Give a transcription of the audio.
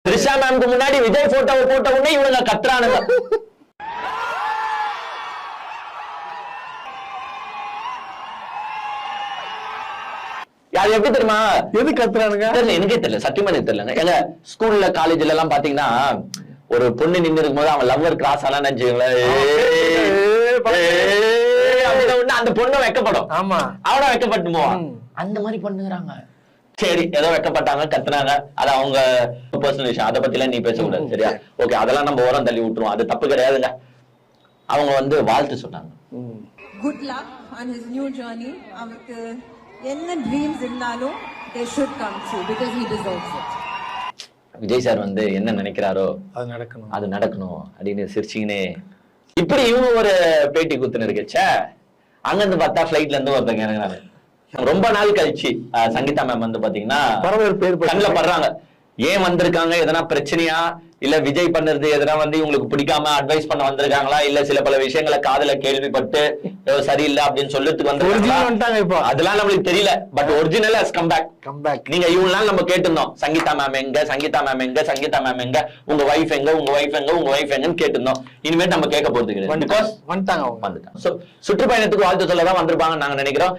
த்ரிஷா மேம்க்கு முன்னாடி விஜய் போட்டோவை போட்ட உடனே இவனுங்க கத்துறானுங்க. அது எப்படி தெரியுமா? எது கத்துறானுங்க தெரியல, எனக்கே தெரியல, சத்தியமா எனக்கு தெரியலங்க. எங்க ஸ்கூல்ல காலேஜ்ல எல்லாம் பாத்தீங்கன்னா ஒரு பொண்ணு நின்று இருக்கும் போது அவன் லவ்வர் கிராஸ் ஆனா அந்த பொண்ணு வைக்கப்படும். ஆமா, அவன வைக்கப்பட்டு போவான். அந்த மாதிரி பண்ணுறாங்க. சரி, ஏதோ வைக்கப்பட்டாங்க, கத்துனாங்க, அது அவங்க பர்சனல் விஷயம், அதை பத்தி எல்லாம் நீ பேசக்கூடாது, சரியா? ஓகே, அதெல்லாம் நம்ம ஓரம் தள்ளி விட்டுருவோம், அது தப்பு கிடையாதுங்க. அவங்க வந்து வாழ்த்து சொன்னாங்க. Good luck on his new journey. அவருக்கு என்ன ட்ரீம்ஸ் இருந்தாலும் they should come true because he deserves it. Vijay sir வந்து என்ன நினைக்கிறாரோ அது நடக்கணும் அப்படின்னு சிரிச்சிங்கனே இப்படி இவங்க ஒரு பேட்டி குத்துன்னு இருக்கச்ச. அங்கிருந்து பார்த்தா பிளைட்ல இருந்து ஒருத்தங்க இறங்குறாங்க. ரொம்ப நாள் கழிச்சு சங்கீதா மேம் வந்து பாத்தீங்கன்னா கண்ணுல படுறாங்க. ஏன் வந்திருக்காங்க, எதனா பிரச்சனையா, இல்ல விஜய் பண்ணது எதனா வந்து இவங்களுக்கு பிடிக்காம அட்வைஸ் பண்ண வந்திருக்காங்களா, இல்ல சில பல விஷயங்களை காதுல கேள்விப்பட்டு சரியில்லை அப்படின்னு சொல்றதுக்கு வந்து அதெல்லாம் நம்மளுக்கு தெரியல. But original has come back. நீங்க இவ்வளவு நாள் நம்ம கேட்டிருந்தோம், சங்கீதா மேம் எங்க, சங்கீதா மேம் எங்க, சங்கீதா மேம் எங்க, உங்க வைஃப் எங்க, உங்க வைஃப் எங்க, உங்க வைஃப் எங்கன்னு கேட்டிருந்தோம். இனிமேல் நம்ம கேட்க போறது கிடையாது. பிகாஸ் வந்துட்டாங்க. சுற்றுப்பயணத்துக்கு வாழ்த்து சொல்லதான் வந்திருப்பாங்கன்னு நாங்க நினைக்கிறோம்.